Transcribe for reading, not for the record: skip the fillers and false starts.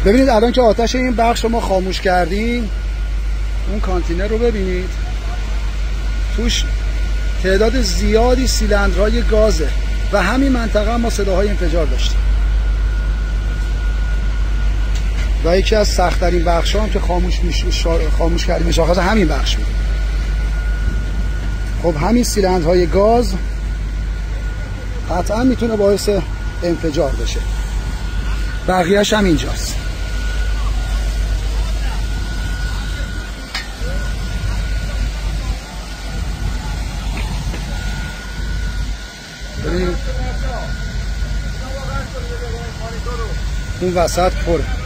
ببینید الان که آتش این بخش رو ما خاموش کردیم، اون کانتینر رو ببینید، توش تعداد زیادی سیلندرهای گازه و همین منطقه ما صداهای انفجار داشتیم و یکی از سخت‌ترین بخش‌ها هم که خاموش کردیم شاخص همین بخش بود. خب همین سیلندرهای گاز قطعا میتونه باعث انفجار بشه. بقیه‌اش هم اینجاست. ببینید اون وسط پره.